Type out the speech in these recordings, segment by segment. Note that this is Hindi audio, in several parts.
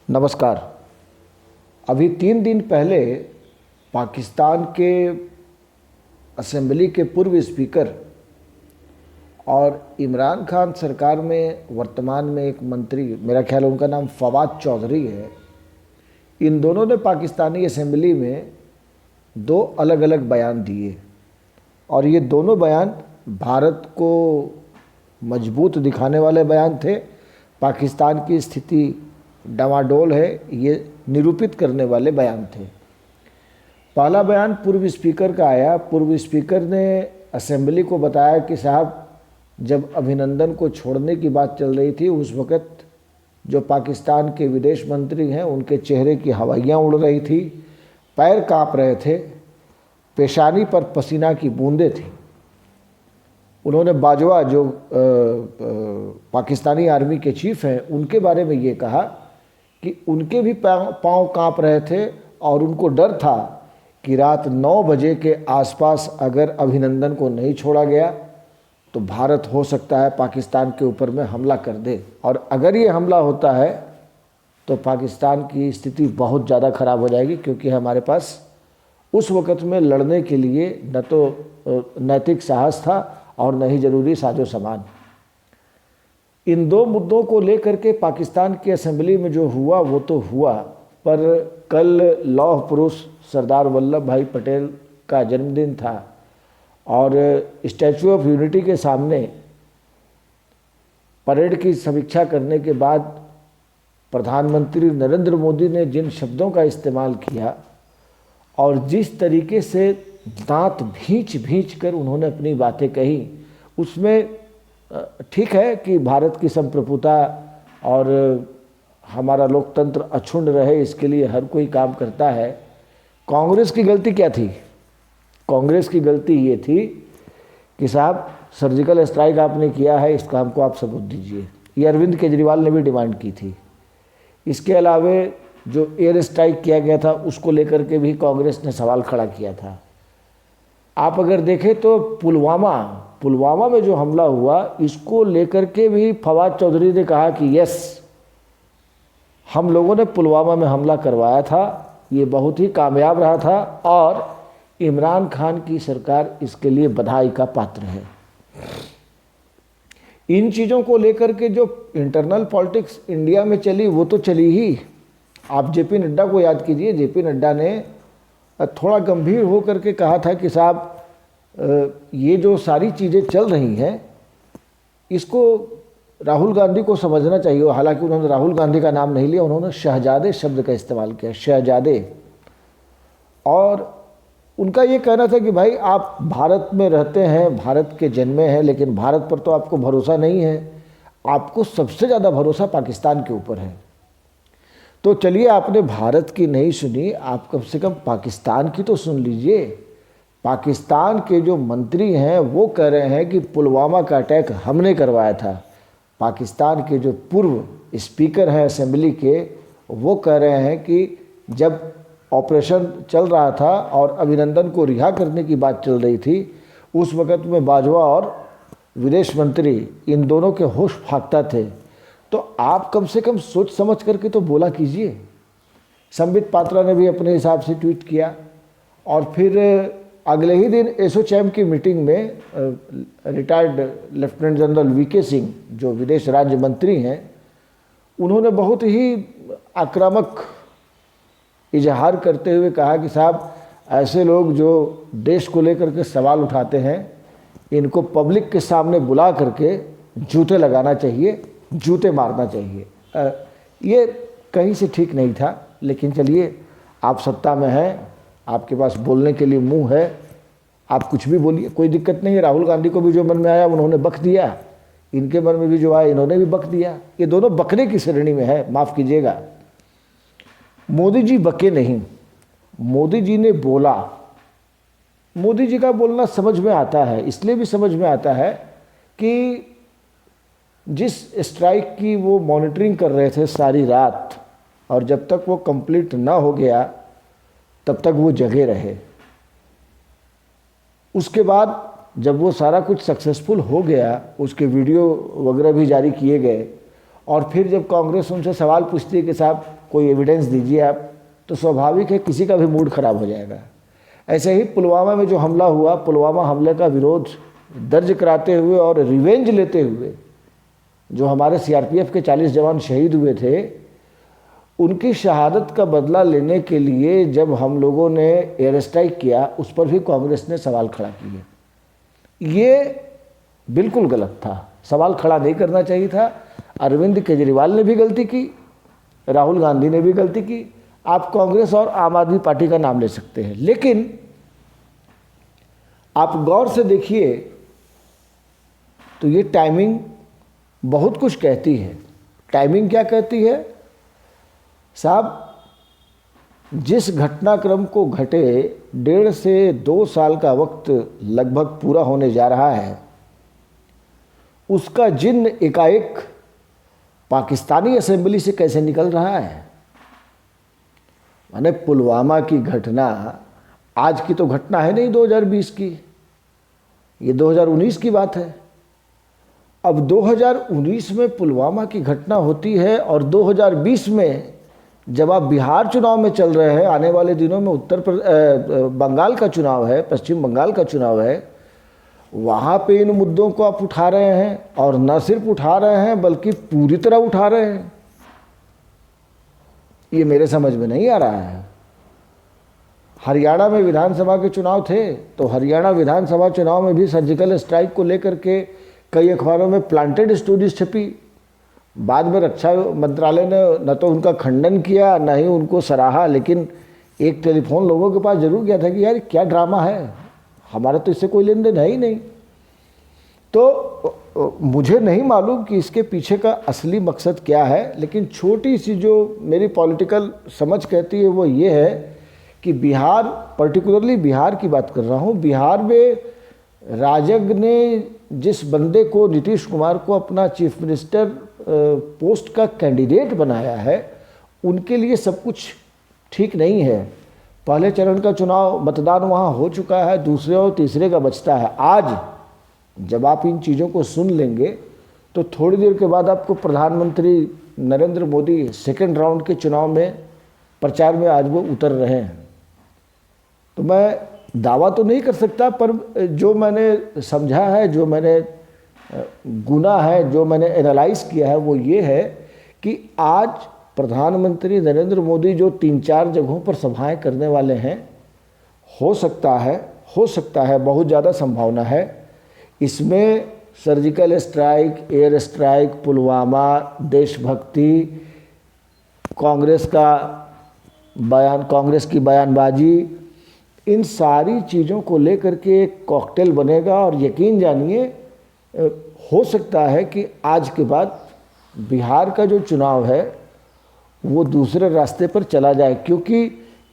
नमस्कार। अभी 3 दिन पहले पाकिस्तान के असेंबली के पूर्व स्पीकर और इमरान खान सरकार में वर्तमान में एक मंत्री, मेरा ख्याल है उनका नाम फवाद चौधरी है, इन दोनों ने पाकिस्तानी असेंबली में 2 अलग अलग बयान दिए और ये दोनों बयान भारत को मजबूत दिखाने वाले बयान थे। पाकिस्तान की स्थिति डामाडोल है ये निरूपित करने वाले बयान थे। पहला बयान पूर्व स्पीकर का आया। पूर्व स्पीकर ने असेंबली को बताया कि साहब, जब अभिनंदन को छोड़ने की बात चल रही थी उस वक़्त जो पाकिस्तान के विदेश मंत्री हैं उनके चेहरे की हवाइयाँ उड़ रही थी, पैर काँप रहे थे, पेशानी पर पसीना की बूंदें थी। उन्होंने बाजवा जो पाकिस्तानी आर्मी के चीफ हैं उनके बारे में ये कहा कि उनके भी पाँव काँप रहे थे और उनको डर था कि रात 9 बजे के आसपास अगर अभिनंदन को नहीं छोड़ा गया तो भारत हो सकता है पाकिस्तान के ऊपर में हमला कर दे, और अगर ये हमला होता है तो पाकिस्तान की स्थिति बहुत ज़्यादा ख़राब हो जाएगी, क्योंकि हमारे पास उस वक़्त में लड़ने के लिए न तो नैतिक साहस था और न ही ज़रूरी साजो सामान। इन 2 मुद्दों को लेकर के पाकिस्तान की असेंबली में जो हुआ वो तो हुआ, पर कल लौह पुरुष सरदार वल्लभ भाई पटेल का जन्मदिन था और स्टैचू ऑफ यूनिटी के सामने परेड की समीक्षा करने के बाद प्रधानमंत्री नरेंद्र मोदी ने जिन शब्दों का इस्तेमाल किया और जिस तरीके से दांत भींच कर उन्होंने अपनी बातें कही, उसमें ठीक है कि भारत की संप्रभुता और हमारा लोकतंत्र अक्षुण्ण रहे, इसके लिए हर कोई काम करता है। कांग्रेस की गलती क्या थी? कांग्रेस की गलती ये थी कि साहब, सर्जिकल स्ट्राइक आपने किया है, इसका हमको आप सबूत दीजिए। ये अरविंद केजरीवाल ने भी डिमांड की थी। इसके अलावे जो एयर स्ट्राइक किया गया था उसको लेकर के भी कांग्रेस ने सवाल खड़ा किया था। आप अगर देखें तो पुलवामा में जो हमला हुआ इसको लेकर के भी फवाद चौधरी ने कहा कि यस, हम लोगों ने पुलवामा में हमला करवाया था, ये बहुत ही कामयाब रहा था और इमरान खान की सरकार इसके लिए बधाई का पात्र है। इन चीज़ों को लेकर के जो इंटरनल पॉलिटिक्स इंडिया में चली वो तो चली ही। आप जेपी नड्डा को याद कीजिए, जेपी नड्डा ने थोड़ा गंभीर हो करके कहा था कि साहब, ये जो सारी चीज़ें चल रही हैं इसको राहुल गांधी को समझना चाहिए। हालांकि उन्होंने राहुल गांधी का नाम नहीं लिया, उन्होंने शहजादे शब्द का इस्तेमाल किया, शहजादे। और उनका ये कहना था कि भाई, आप भारत में रहते हैं, भारत के जन्मे हैं, लेकिन भारत पर तो आपको भरोसा नहीं है, आपको सबसे ज़्यादा भरोसा पाकिस्तान के ऊपर है। तो चलिए, आपने भारत की नहीं सुनी, आप कम से कम पाकिस्तान की तो सुन लीजिए। पाकिस्तान के जो मंत्री हैं वो कह रहे हैं कि पुलवामा का अटैक हमने करवाया था। पाकिस्तान के जो पूर्व स्पीकर हैं असेंबली के, वो कह रहे हैं कि जब ऑपरेशन चल रहा था और अभिनंदन को रिहा करने की बात चल रही थी, उस वक़्त में बाजवा और विदेश मंत्री इन दोनों के होश फाख्ता थे। तो आप कम से कम सोच समझ करके तो बोला कीजिए। संबित पात्रा ने भी अपने हिसाब से ट्वीट किया और फिर अगले ही दिन एसोचैम की मीटिंग में retired lieutenant general V K Singh, जो विदेश राज्य मंत्री हैं, उन्होंने बहुत ही आक्रामक इजहार करते हुए कहा कि साहब, ऐसे लोग जो देश को लेकर के सवाल उठाते हैं इनको पब्लिक के सामने बुला करके जूते लगाना चाहिए, जूते मारना चाहिए। ये कहीं से ठीक नहीं था, लेकिन चलिए, आप सत्ता में हैं, आपके पास बोलने के लिए मुंह है, आप कुछ भी बोलिए, कोई दिक्कत नहीं है। राहुल गांधी को भी जो मन में आया उन्होंने बक दिया, इनके मन में भी जो आया इन्होंने भी बक दिया। ये दोनों बकने की श्रेणी में है, माफ़ कीजिएगा। मोदी जी बके नहीं, मोदी जी ने बोला। मोदी जी का बोलना समझ में आता है, इसलिए भी समझ में आता है कि जिस स्ट्राइक की वो मॉनिटरिंग कर रहे थे सारी रात, और जब तक वो कंप्लीट ना हो गया तब तक वो जगे रहे। उसके बाद जब वो सारा कुछ सक्सेसफुल हो गया, उसके वीडियो वगैरह भी जारी किए गए, और फिर जब कांग्रेस उनसे सवाल पूछती है कि साहब, कोई एविडेंस दीजिए आप, तो स्वाभाविक है किसी का भी मूड खराब हो जाएगा। ऐसे ही पुलवामा में जो हमला हुआ, पुलवामा हमले का विरोध दर्ज कराते हुए और रिवेंज लेते हुए जो हमारे सीआरपीएफ के 40 जवान शहीद हुए थे, उनकी शहादत का बदला लेने के लिए जब हम लोगों ने एयर स्ट्राइक किया, उस पर भी कांग्रेस ने सवाल खड़ा किए। ये बिल्कुल गलत था, सवाल खड़ा नहीं करना चाहिए था। अरविंद केजरीवाल ने भी गलती की, राहुल गांधी ने भी गलती की। आप कांग्रेस और आम आदमी पार्टी का नाम ले सकते हैं, लेकिन आप गौर से देखिए तो ये टाइमिंग बहुत कुछ कहती है। टाइमिंग क्या कहती है साहब? जिस घटनाक्रम को घटे 1.5 से 2 साल का वक्त लगभग पूरा होने जा रहा है, उसका जिन्न एकाएक पाकिस्तानी असेंबली से कैसे निकल रहा है। माने पुलवामा की घटना आज की तो घटना है नहीं 2020 की, ये 2019 की बात है। अब 2019 में पुलवामा की घटना होती है और 2020 में जब आप बिहार चुनाव में चल रहे हैं, आने वाले दिनों में बंगाल का चुनाव है, पश्चिम बंगाल का चुनाव है, वहाँ पे इन मुद्दों को आप उठा रहे हैं, और न सिर्फ उठा रहे हैं बल्कि पूरी तरह उठा रहे हैं। ये मेरे समझ में नहीं आ रहा है। हरियाणा में विधानसभा के चुनाव थे, तो हरियाणा विधानसभा चुनाव में भी सर्जिकल स्ट्राइक को लेकर के कई अखबारों में प्लांटेड स्टोरीज छपी। बाद में रक्षा मंत्रालय ने न तो उनका खंडन किया, न ही उनको सराहा, लेकिन एक टेलीफोन लोगों के पास जरूर गया था कि यार क्या ड्रामा है, हमारा तो इससे कोई लेन देन है ही नहीं। तो मुझे नहीं मालूम कि इसके पीछे का असली मकसद क्या है, लेकिन छोटी सी जो मेरी पॉलिटिकल समझ कहती है वो ये है कि बिहार, पर्टिकुलरली बिहार की बात कर रहा हूँ, बिहार में राजग ने जिस बंदे को, नीतीश कुमार को अपना चीफ मिनिस्टर पोस्ट का कैंडिडेट बनाया है, उनके लिए सब कुछ ठीक नहीं है। पहले चरण का चुनाव मतदान वहाँ हो चुका है, दूसरे और तीसरे का बचता है। आज जब आप इन चीज़ों को सुन लेंगे तो थोड़ी देर के बाद आपको प्रधानमंत्री नरेंद्र मोदी सेकेंड राउंड के चुनाव में प्रचार में आज वो उतर रहे हैं। तो मैं दावा तो नहीं कर सकता, पर जो मैंने समझा है, जो मैंने गुना है, जो मैंने एनालाइज किया है, वो ये है कि आज प्रधानमंत्री नरेंद्र मोदी जो 3-4 जगहों पर सभाएं करने वाले हैं, हो सकता है बहुत ज़्यादा संभावना है इसमें surgical strike, air strike, Pulwama, देशभक्ति, कांग्रेस का बयान, कांग्रेस की बयानबाजी, इन सारी चीज़ों को लेकर के एक कॉकटेल बनेगा। और यकीन जानिए हो सकता है कि आज के बाद बिहार का जो चुनाव है वो दूसरे रास्ते पर चला जाए, क्योंकि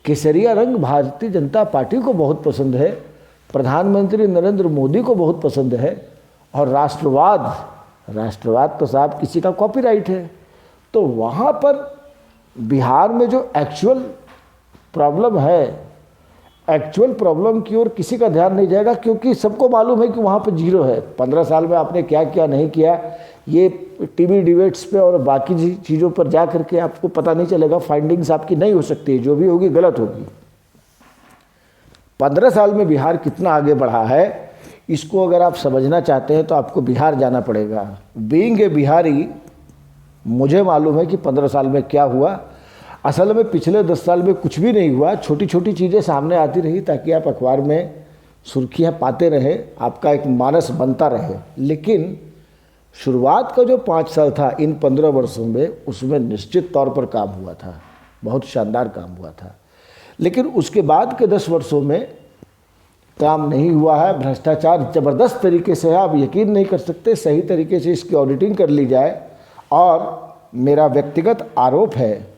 केसरिया रंग भारतीय जनता पार्टी को बहुत पसंद है, प्रधानमंत्री नरेंद्र मोदी को बहुत पसंद है, और राष्ट्रवाद तो साहब किसी का कॉपीराइट है। तो वहाँ पर बिहार में जो एक्चुअल प्रॉब्लम है, एक्चुअल प्रॉब्लम की ओर किसी का ध्यान नहीं जाएगा, क्योंकि सबको मालूम है कि वहाँ पर जीरो है। 15 साल में आपने क्या क्या नहीं किया, ये टीवी डिबेट्स पे और बाकी चीज़ों पर जा करके आपको पता नहीं चलेगा, फाइंडिंग्स आपकी नहीं हो सकती, जो भी होगी गलत होगी। 15 साल में बिहार कितना आगे बढ़ा है, इसको अगर आप समझना चाहते हैं तो आपको बिहार जाना पड़ेगा। बीइंग ए बिहारी, मुझे मालूम है कि 15 साल में क्या हुआ। असल में पिछले 10 साल में कुछ भी नहीं हुआ, छोटी छोटी चीज़ें सामने आती रही ताकि आप अखबार में सुर्खियाँ पाते रहे, आपका एक मानस बनता रहे। लेकिन शुरुआत का जो 5 साल था इन 15 वर्षों में, उसमें निश्चित तौर पर काम हुआ था, बहुत शानदार काम हुआ था। लेकिन उसके बाद के 10 वर्षों में काम नहीं हुआ है। भ्रष्टाचार ज़बरदस्त तरीके से है, आप यकीन नहीं कर सकते। सही तरीके से इसकी ऑडिटिंग कर ली जाए, और मेरा व्यक्तिगत आरोप है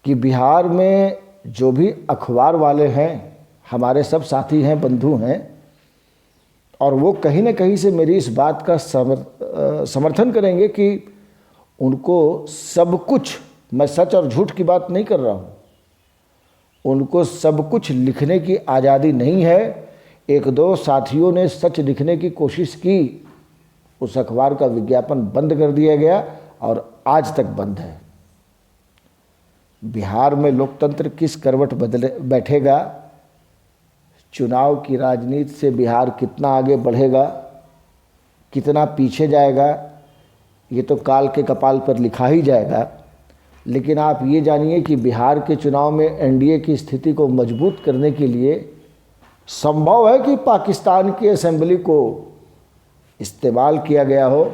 कि बिहार में जो भी अखबार वाले हैं, हमारे सब साथी हैं, बंधु हैं, और वो कहीं ना कहीं से मेरी इस बात का समर्थन करेंगे कि उनको सब कुछ, मैं सच और झूठ की बात नहीं कर रहा हूँ, उनको सब कुछ लिखने की आज़ादी नहीं है। 1-2 साथियों ने सच लिखने की कोशिश की, उस अखबार का विज्ञापन बंद कर दिया गया और आज तक बंद है। बिहार में लोकतंत्र किस करवट बदले बैठेगा, चुनाव की राजनीति से बिहार कितना आगे बढ़ेगा, कितना पीछे जाएगा, ये तो काल के कपाल पर लिखा ही जाएगा। लेकिन आप ये जानिए कि बिहार के चुनाव में एनडीए की स्थिति को मजबूत करने के लिए संभव है कि पाकिस्तान की असेंबली को इस्तेमाल किया गया हो